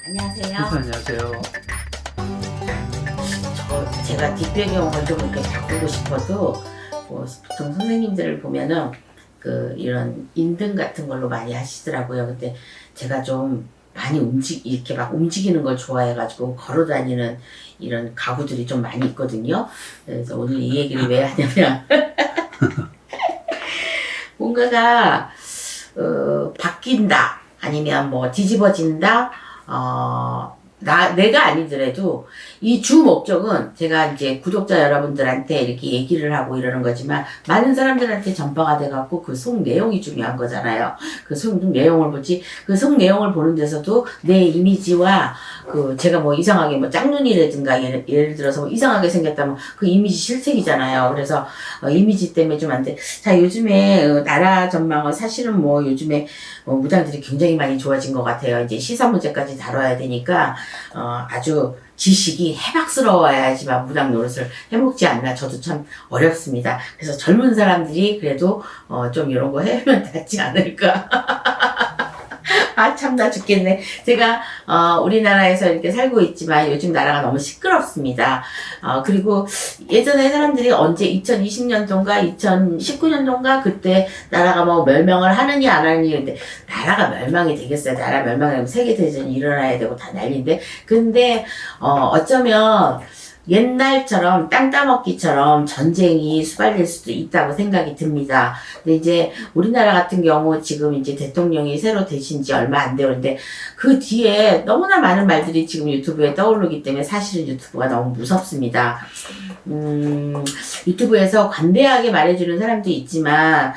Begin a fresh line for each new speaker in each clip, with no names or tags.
안녕하세요.
안녕하세요.
제가 뒷배경을 좀 이렇게 바꾸고 싶어도 보통 선생님들을 보면은 이런 인등 같은 걸로 많이 하시더라고요. 근데 제가 좀 많이 이렇게 막 움직이는 걸 좋아해가지고 걸어 다니는 이런 가구들이 좀 많이 있거든요. 그래서 오늘 이 얘기를 왜 하냐면 뭔가가 바뀐다 아니면 뭐 뒤집어진다 내가 아니더라도 이 주 목적은 제가 이제 구독자 여러분들한테 이렇게 얘기를 하고 이러는 거지만 많은 사람들한테 전파가 돼갖고 그 속 내용이 중요한 거잖아요. 그 속 내용을 보지, 그 속 내용을 보는 데서도 내 이미지와 제가 뭐 이상하게 뭐 짝눈이라든가 예를 들어서 뭐 이상하게 생겼다면 그 이미지 실책이잖아요. 그래서 이미지 때문에 좀 안 돼. 자, 요즘에 나라 전망은 사실은 뭐 요즘에 무당들이 굉장히 많이 좋아진 것 같아요. 이제 시사 문제까지 다뤄야 되니까 아주 지식이 해박스러워야지만 무당 노릇을 해먹지 않나 저도 참 어렵습니다. 그래서 젊은 사람들이 그래도 좀 이런 거 해면 낫지 않을까. 아, 참나 죽겠네. 제가, 우리나라에서 이렇게 살고 있지만 요즘 나라가 너무 시끄럽습니다. 그리고 예전에 사람들이 언제 2020년도인가 2019년도인가 그때 나라가 뭐 멸망을 하느니 안 하느니 근데 나라가 멸망이 되겠어요. 나라 멸망하면 세계대전이 일어나야 되고 다 난리인데. 근데, 어쩌면 옛날처럼 땅 따먹기처럼 전쟁이 수발될 수도 있다고 생각이 듭니다. 근데 이제 우리나라 같은 경우 지금 이제 대통령이 새로 되신 지 얼마 안 되는데 그 뒤에 너무나 많은 말들이 지금 유튜브에 떠오르기 때문에 사실은 유튜브가 너무 무섭습니다. 유튜브에서 관대하게 말해주는 사람도 있지만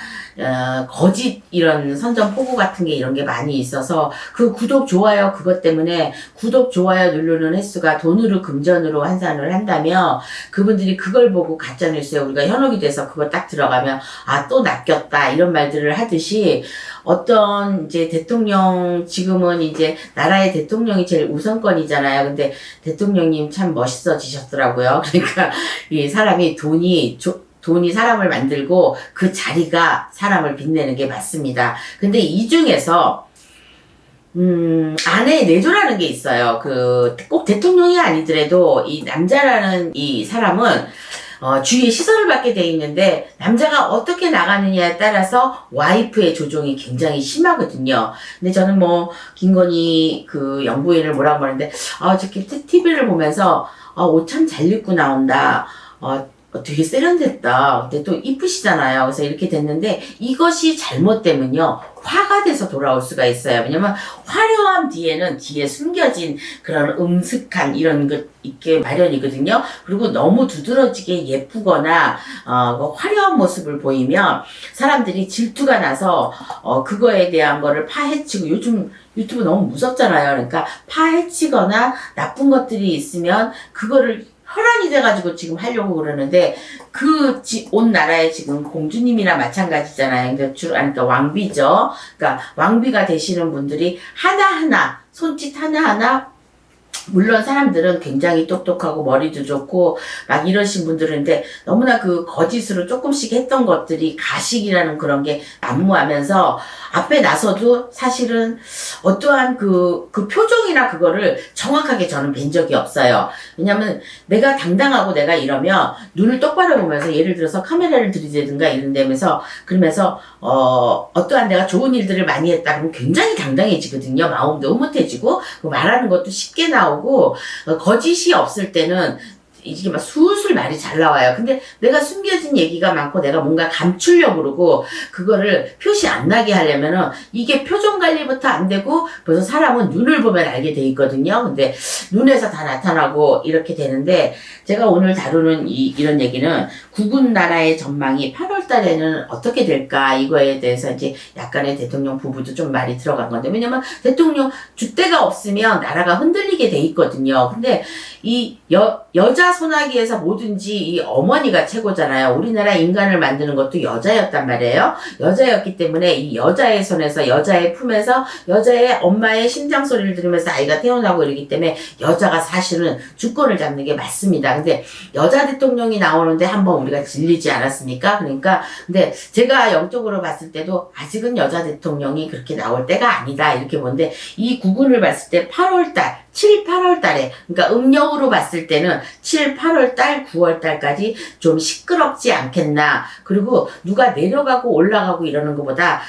거짓 이런 선전포고 같은 게 이런 게 많이 있어서 그 구독 좋아요 그것 때문에 구독 좋아요 누르는 횟수가 돈으로 금전으로 환산을 한다면 그분들이 그걸 보고 가짜뉴스에 우리가 현혹이 돼서 그거 딱 들어가면 아 또 낚였다 이런 말들을 하듯이 어떤 이제 대통령 지금은 이제 나라의 대통령이 제일 우선권이잖아요. 근데 대통령님 참 멋있어지셨더라고요. 그러니까 이 사람이 돈이 사람을 만들고 그 자리가 사람을 빛내는 게 맞습니다. 근데 이 중에서 안에 내조라는 게 있어요. 꼭 대통령이 아니더라도 이 남자라는 이 사람은 주위에 시선을 받게 돼 있는데 남자가 어떻게 나가느냐에 따라서 와이프의 조종이 굉장히 심하거든요. 근데 저는 뭐 김건희 그 영부인을 뭐라고 하는데 저렇게 TV를 보면서 옷 참 잘 입고 나온다. 되게 세련됐다. 근데 또 이쁘시잖아요. 그래서 이렇게 됐는데 이것이 잘못되면요. 화가 돼서 돌아올 수가 있어요. 왜냐면 화려함 뒤에 숨겨진 그런 음슥한 이런 것 있게 마련이거든요. 그리고 너무 두드러지게 예쁘거나 화려한 모습을 보이면 사람들이 질투가 나서 그거에 대한 거를 파헤치고 요즘 유튜브 너무 무섭잖아요. 그러니까 파헤치거나 나쁜 것들이 있으면 그거를 혈안이 돼가지고 지금 하려고 그러는데 온 나라에 지금 공주님이나 마찬가지잖아요. 그러니까 왕비죠. 그러니까 왕비가 되시는 분들이 하나하나 손짓 하나하나 물론 사람들은 굉장히 똑똑하고 머리도 좋고 막 이러신 분들인데 너무나 그 거짓으로 조금씩 했던 것들이 가식이라는 그런 게 난무하면서 앞에 나서도 사실은 어떠한 그 표정이나 그거를 정확하게 저는 뵌 적이 없어요. 왜냐면 내가 당당하고 내가 이러면 눈을 똑바로 보면서 예를 들어서 카메라를 들이대든가 이런 데면서 그러면서 어떠한 내가 좋은 일들을 많이 했다 그러면 굉장히 당당해지거든요. 마음도 흐뭇해지고 말하는 것도 쉽게 나오고 거짓이 없을 때는 이게 막 술술 말이 잘 나와요. 근데 내가 숨겨진 얘기가 많고 내가 뭔가 감추려고 그러고 그거를 표시 안 나게 하려면은 이게 표정 관리부터 안 되고 벌써 사람은 눈을 보면 알게 돼 있거든요. 근데 눈에서 다 나타나고 이렇게 되는데 제가 오늘 다루는 이런 얘기는 구군 나라의 전망이 8월 달에는 어떻게 될까 이거에 대해서 이제 약간의 대통령 부부도 좀 말이 들어간 건데 왜냐면 대통령 줏대가 없으면 나라가 흔들리게 돼 있거든요. 근데 이 여자 소나기에서 뭐든지 이 어머니가 최고잖아요. 우리나라 인간을 만드는 것도 여자였단 말이에요. 여자였기 때문에 이 여자의 손에서 여자의 품에서 여자의 엄마의 심장 소리를 들으면서 아이가 태어나고 이러기 때문에 여자가 사실은 주권을 잡는 게 맞습니다. 근데 여자 대통령이 나오는데 한번 우리가 질리지 않았습니까? 그러니까 근데 제가 영적으로 봤을 때도 아직은 여자 대통령이 그렇게 나올 때가 아니다 이렇게 보는데, 이 구분을 봤을 때 8월달 7, 8월 달에, 그러니까 음력으로 봤을 때는 7, 8월 달, 9월 달까지 좀 시끄럽지 않겠나. 그리고 누가 내려가고 올라가고 이러는 것보다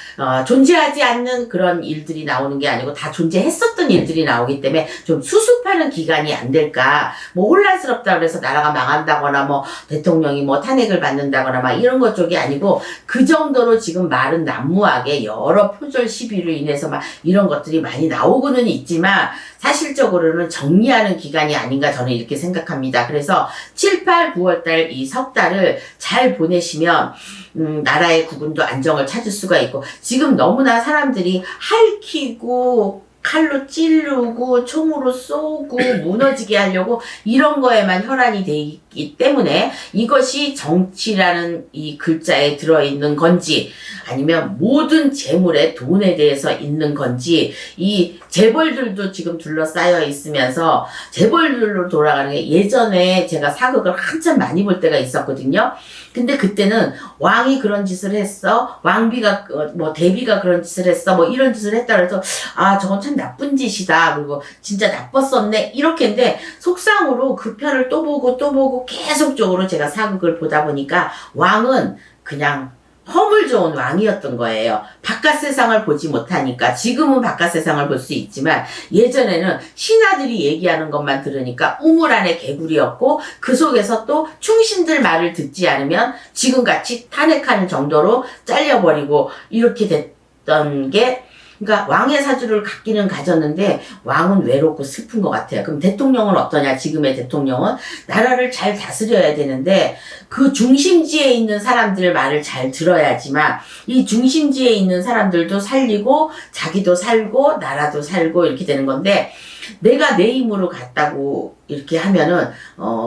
존재하지 않는 그런 일들이 나오는 게 아니고 다 존재했었던 일들이 나오기 때문에 좀 수습하는 기간이 안 될까. 뭐 혼란스럽다 그래서 나라가 망한다거나 뭐 대통령이 뭐 탄핵을 받는다거나 막 이런 것 쪽이 아니고, 그 정도로 지금 말은 난무하게 여러 표절 시비로 인해서 막 이런 것들이 많이 나오고는 있지만 사실적으로는 정리하는 기간이 아닌가 저는 이렇게 생각합니다. 그래서 7, 8, 9월 달 이 석 달을 잘 보내시면 나라의 구분도 안정을 찾을 수가 있고, 지금 너무나 사람들이 핥히고 칼로 찌르고 총으로 쏘고 무너지게 하려고 이런 거에만 혈안이 돼 있기 때문에, 이것이 정치라는 이 글자에 들어있는 건지 아니면 모든 재물에 돈에 대해서 있는 건지, 이 재벌들도 지금 둘러싸여 있으면서 재벌들로 돌아가는 게, 예전에 제가 사극을 한참 많이 볼 때가 있었거든요. 근데 그때는 왕이 그런 짓을 했어, 왕비가 뭐 대비가 그런 짓을 했어, 뭐 이런 짓을 했다 그래서 아 저건 참 나쁜 짓이다, 그리고 진짜 나빴었네 이렇게인데, 속상으로 그 편을 또 보고 계속적으로 제가 사극을 보다 보니까 왕은 그냥 허물 좋은 왕이었던 거예요. 바깥 세상을 보지 못하니까. 지금은 바깥 세상을 볼 수 있지만 예전에는 신하들이 얘기하는 것만 들으니까 우물 안에 개구리였고, 그 속에서 또 충신들 말을 듣지 않으면 지금같이 탄핵하는 정도로 잘려버리고 이렇게 됐던 게, 그러니까 왕의 사주를 갖기는 가졌는데 왕은 외롭고 슬픈 것 같아요. 그럼 대통령은 어떠냐? 지금의 대통령은 나라를 잘 다스려야 되는데 그 중심지에 있는 사람들 말을 잘 들어야지만, 이 중심지에 있는 사람들도 살리고 자기도 살고 나라도 살고 이렇게 되는 건데, 내가 내 힘으로 갔다고 이렇게 하면은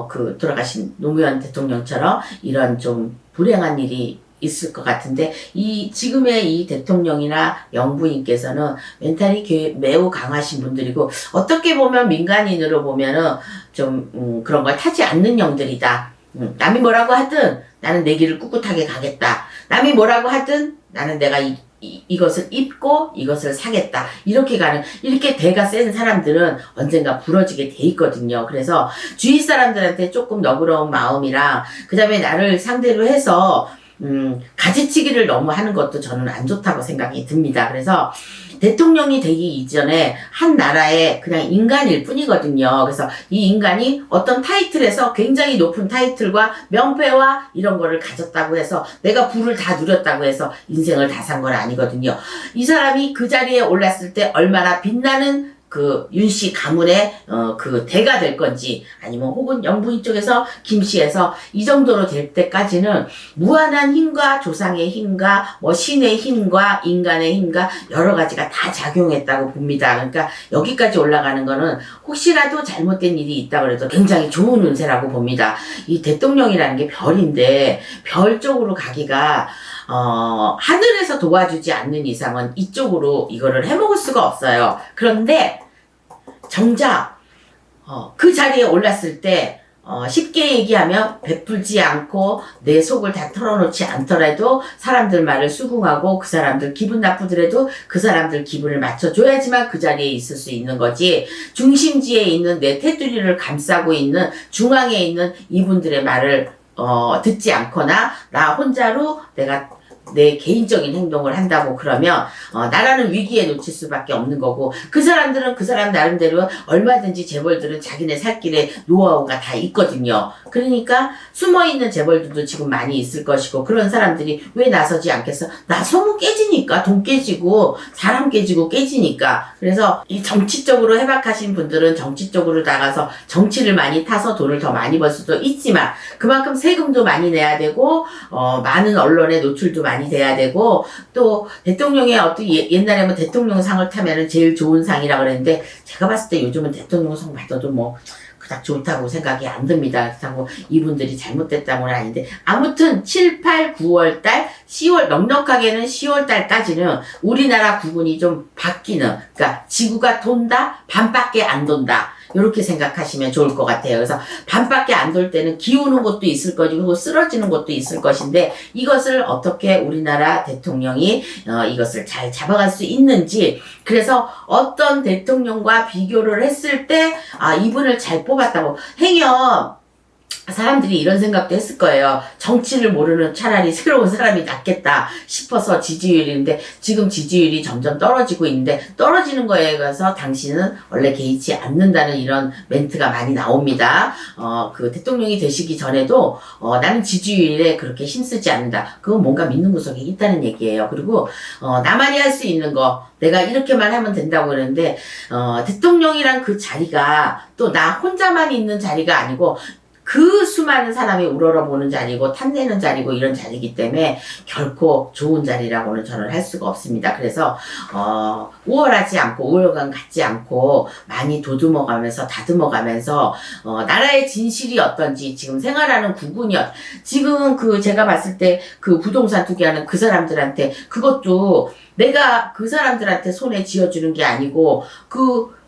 그 돌아가신 노무현 대통령처럼 이런 좀 불행한 일이 있을 것 같은데, 이 지금의 이 대통령이나 영부인께서는 멘탈이 매우 강하신 분들이고, 어떻게 보면 민간인으로 보면은 좀 그런 걸 타지 않는 영들이다. 남이 뭐라고 하든 나는 내 길을 꿋꿋하게 가겠다. 남이 뭐라고 하든 나는 내가 이것을 입고 이것을 사겠다. 이렇게 가는, 이렇게 대가 센 사람들은 언젠가 부러지게 돼 있거든요. 그래서 주위 사람들한테 조금 너그러운 마음이랑, 그 다음에 나를 상대로 해서 가지치기를 너무 하는 것도 저는 안 좋다고 생각이 듭니다. 그래서 대통령이 되기 이전에 한 나라의 그냥 인간일 뿐이거든요. 그래서 이 인간이 어떤 타이틀에서 굉장히 높은 타이틀과 명패와 이런 거를 가졌다고 해서 내가 부를 다 누렸다고 해서 인생을 다 산 건 아니거든요. 이 사람이 그 자리에 올랐을 때 얼마나 빛나는 그 윤씨 가문의 그 대가 될 건지, 아니면 혹은 영부인 쪽에서 김씨에서 이 정도로 될 때까지는 무한한 힘과 조상의 힘과 뭐 신의 힘과 인간의 힘과 여러 가지가 다 작용했다고 봅니다. 그러니까 여기까지 올라가는 거는 혹시라도 잘못된 일이 있다 그래도 굉장히 좋은 운세라고 봅니다. 이 대통령이라는 게 별인데 별 쪽으로 가기가 하늘에서 도와주지 않는 이상은 이쪽으로 이거를 해먹을 수가 없어요. 그런데 정작 그 자리에 올랐을 때 쉽게 얘기하면 베풀지 않고 내 속을 다 털어놓지 않더라도 사람들 말을 수긍하고, 그 사람들 기분 나쁘더라도 그 사람들 기분을 맞춰줘야지만 그 자리에 있을 수 있는 거지, 중심지에 있는 내 테두리를 감싸고 있는 중앙에 있는 이분들의 말을 듣지 않거나 나 혼자로 내가 내 개인적인 행동을 한다고 그러면 나라는 위기에 놓칠 수밖에 없는 거고, 그 사람들은 그 사람 나름대로 얼마든지 재벌들은 자기네 살 길에 노하우가 다 있거든요. 그러니까 숨어있는 재벌들도 지금 많이 있을 것이고, 그런 사람들이 왜 나서지 않겠어? 나서면 깨지니까, 돈 깨지고 사람 깨지고 깨지니까. 그래서 이 정치적으로 해박하신 분들은 정치적으로 나가서 정치를 많이 타서 돈을 더 많이 벌 수도 있지만, 그만큼 세금도 많이 내야 되고 많은 언론에 노출도 많이 돼야 되고, 또 대통령의 어떤 옛날에 뭐 대통령상을 타면은 제일 좋은 상이라 그랬는데, 제가 봤을 때 요즘은 대통령상 받아도 뭐 그닥 좋다고 생각이 안 듭니다. 그렇다고 이분들이 잘못됐다고는 아닌데, 아무튼 7, 8, 9월 달, 10월, 넉넉하게는 10월 달까지는 우리나라 구분이 좀 바뀌는, 그러니까 지구가 돈다, 반밖에 안 돈다, 이렇게 생각하시면 좋을 것 같아요. 그래서 반밖에 안 돌 때는 기우는 것도 있을 것이고 쓰러지는 것도 있을 것인데 이것을 어떻게 우리나라 대통령이 이것을 잘 잡아갈 수 있는지, 그래서 어떤 대통령과 비교를 했을 때 이분을 잘 뽑았다고 행여 사람들이 이런 생각도 했을 거예요. 정치를 모르는 차라리 새로운 사람이 낫겠다 싶어서 지지율인데 지금 지지율이 점점 떨어지고 있는데 떨어지는 거에 관해서 당신은 원래 개의치 않는다는 이런 멘트가 많이 나옵니다. 그 대통령이 되시기 전에도 나는 지지율에 그렇게 힘쓰지 않는다. 그건 뭔가 믿는 구석이 있다는 얘기예요. 그리고 나만이 할 수 있는 거 내가 이렇게만 하면 된다고 그러는데 대통령이란 그 자리가 또 나 혼자만 있는 자리가 아니고 그 수많은 사람이 우러러보는 자리고 탐내는 자리고 이런 자리이기 때문에 결코 좋은 자리라고는 저는 할 수가 없습니다. 그래서 우월하지 않고 우월감 갖지 않고 많이 도듬어가면서 다듬어가면서 나라의 진실이 어떤지 지금 생활하는 국군이 지금 그 제가 봤을 때 그 부동산 투기하는 그 사람들한테 그것도 내가 그 사람들한테 손에 쥐어주는 게 아니고 그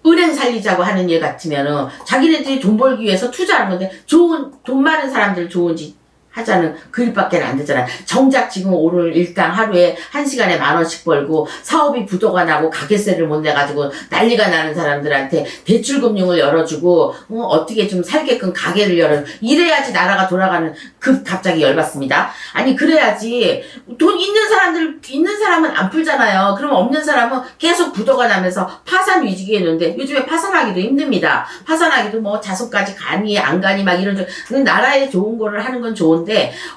은행 살리자고 하는 일 같으면은 자기네들이 돈 벌기 위해서 투자하는 건데 돈 많은 사람들 좋은 짓 하자는 그 일밖에 안 되잖아. 정작 지금 오늘 일당 하루에 1시간에 10,000원씩 벌고 사업이 부도가 나고 가게세를 못 내가지고 난리가 나는 사람들한테 대출금융을 열어주고 어떻게 좀 살게끔 가게를 이래야지 나라가 돌아가는 갑자기 열받습니다. 아니 그래야지 돈 있는 사람은 안 풀잖아요. 그럼 없는 사람은 계속 부도가 나면서 파산 위기에 있는데 요즘에 파산하기도 힘듭니다. 파산하기도 뭐 자손까지 가니 안 가니 막 이런 나라에 좋은 거를 하는 건 좋은데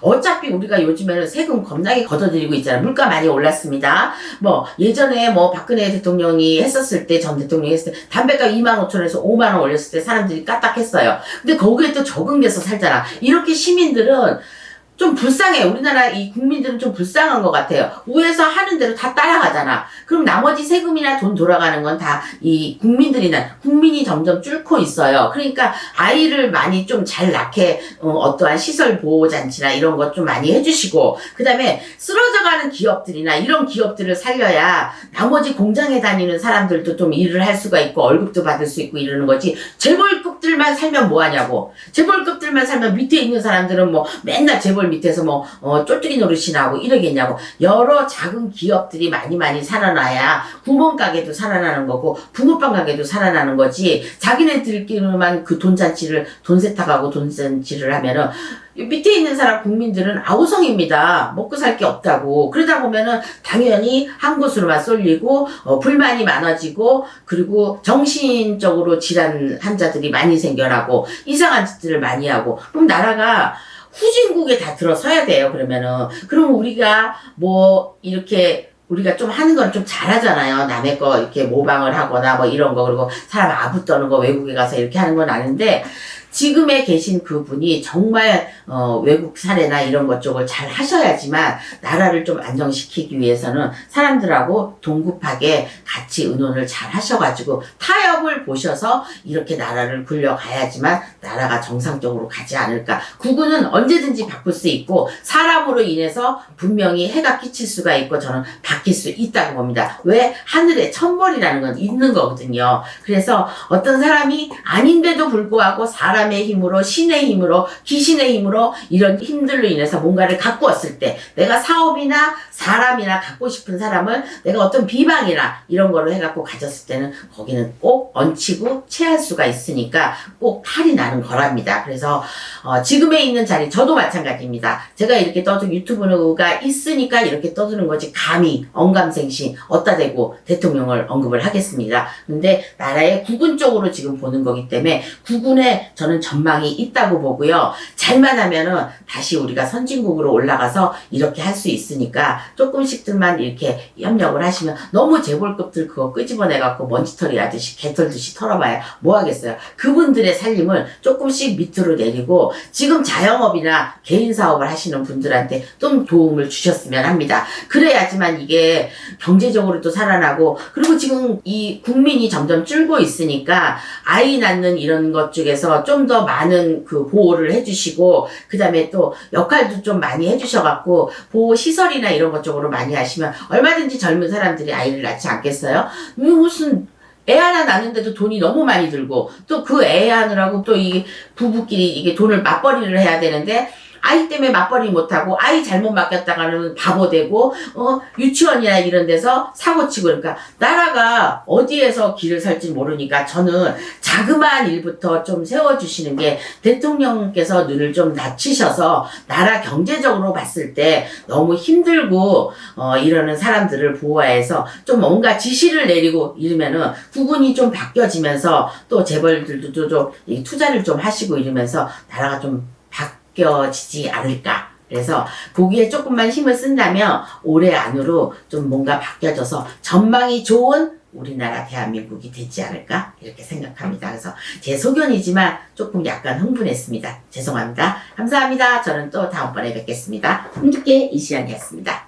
어차피 우리가 요즘에는 세금 겁나게 걷어들이고 있잖아요. 물가 많이 올랐습니다. 뭐 예전에 뭐 박근혜 대통령이 했었을 때 전 대통령이 했을 때 담배값 25,000원에서 5만원 올렸을 때 사람들이 까딱했어요. 근데 거기에 또 적응돼서 살잖아. 이렇게 시민들은 좀 불쌍해. 우리나라 이 국민들은 좀 불쌍한 것 같아요. 위에서 하는 대로 다 따라가잖아. 그럼 나머지 세금이나 돈 돌아가는 건 다 이 국민이 점점 줄고 있어요. 그러니까 아이를 많이 좀 잘 낳게 어떠한 시설 보호 잔치나 이런 것 좀 많이 해주시고, 그 다음에 쓰러져가는 기업들이나 이런 기업들을 살려야 나머지 공장에 다니는 사람들도 좀 일을 할 수가 있고 월급도 받을 수 있고 이러는 거지. 재벌급들만 살면 뭐하냐고. 재벌급들만 살면 밑에 있는 사람들은 뭐 맨날 재벌 밑에서 뭐 쫄뚜기 노릇이나 하고 이러겠냐고. 여러 작은 기업들이 많이 살아나야 구멍가게도 살아나는 거고 붕어빵 가게도 살아나는 거지. 자기네들끼리만 그 돈 세탁하고 돈 잔치를 하면은 밑에 있는 사람 국민들은 아우성입니다. 먹고 살 게 없다고. 그러다 보면은 당연히 한 곳으로만 쏠리고 불만이 많아지고 그리고 정신적으로 질환 환자들이 많이 생겨나고 이상한 짓들을 많이 하고, 그럼 나라가 후진국에 다 들어서야 돼요. 그럼 우리가 뭐 이렇게 우리가 좀 하는 건 좀 잘하잖아요. 남의 거 이렇게 모방을 하거나 뭐 이런 거, 그리고 사람 아부 떠는 거 외국에 가서 이렇게 하는 건 아는데, 지금에 계신 그분이 정말 외국 사례나 이런 것 쪽을 잘 하셔야지만 나라를 좀 안정시키기 위해서는 사람들하고 동급하게 같이 의논을 잘 하셔가지고 타협을 보셔서 이렇게 나라를 굴려가야지만 나라가 정상적으로 가지 않을까. 국군은 언제든지 바꿀 수 있고 사람으로 인해서 분명히 해가 끼칠 수가 있고 저는 바뀔 수 있다고 봅니다. 왜? 하늘에 천벌이라는 건 있는 거거든요. 그래서 어떤 사람이 아닌데도 불구하고 사람의 힘으로, 신의 힘으로, 귀신의 힘으로 이런 힘들로 인해서 뭔가를 갖고 왔을 때, 내가 사업이나 사람이나 갖고 싶은 사람을 내가 어떤 비방이나 이런 거로 해갖고 가졌을 때는 거기는 꼭 얹히고 체할 수가 있으니까 꼭 탈이 나는 거랍니다. 그래서 지금에 있는 자리, 저도 마찬가지입니다. 제가 이렇게 유튜브가 있으니까 이렇게 떠드는 거지, 감히 언감생심 어따 대고 대통령을 언급을 하겠습니다. 근데 나라의 국군 쪽으로 지금 보는 거기 때문에 국군에 저는 전망이 있다고 보고요. 잘만 하면은 다시 우리가 선진국으로 올라가서 이렇게 할 수 있으니까 조금씩들만 이렇게 협력을 하시면, 너무 재벌급들 그거 끄집어내갖고 먼지털이 하듯이 개털듯이 털어봐야 뭐 하겠어요. 그분들의 살림을 조금씩 밑으로 내리고 지금 자영업이나 개인 사업을 하시는 분들한테 좀 도움을 주셨으면 합니다. 그래야지만 이게 경제적으로도 살아나고, 그리고 지금 이 국민이 점점 줄고 있으니까 아이 낳는 이런 것 중에서 좀 더 많은 그 보호를 해주시고, 그 다음에 또 역할도 좀 많이 해주셔갖고 보호 시설이나 이런 것 쪽으로 많이 하시면 얼마든지 젊은 사람들이 아이를 낳지 않겠어요? 무슨 애 하나 낳는데도 돈이 너무 많이 들고 또 그 애 하느라고 또 이 부부끼리 이게 돈을 맞벌이를 해야 되는데 아이 때문에 맞벌이 못하고 아이 잘못 맡겼다가는 바보 되고 유치원이나 이런 데서 사고치고 그러니까 나라가 어디에서 길을 살지 모르니까 저는 자그마한 일부터 좀 세워주시는 게 대통령께서 눈을 좀 낮추셔서 나라 경제적으로 봤을 때 너무 힘들고 이러는 사람들을 보호해서 좀 뭔가 지시를 내리고 이러면은 구분이 좀 바뀌어지면서 또 재벌들도 좀 투자를 좀 하시고 이러면서 나라가 좀 바뀌어지지 않을까. 그래서 거기에 조금만 힘을 쓴다면 올해 안으로 좀 뭔가 바뀌어져서 전망이 좋은 우리나라 대한민국이 되지 않을까 이렇게 생각합니다. 그래서 제 소견이지만 조금 약간 흥분했습니다. 죄송합니다. 감사합니다. 저는 또 다음번에 뵙겠습니다. 홍두깨 이시연이었습니다.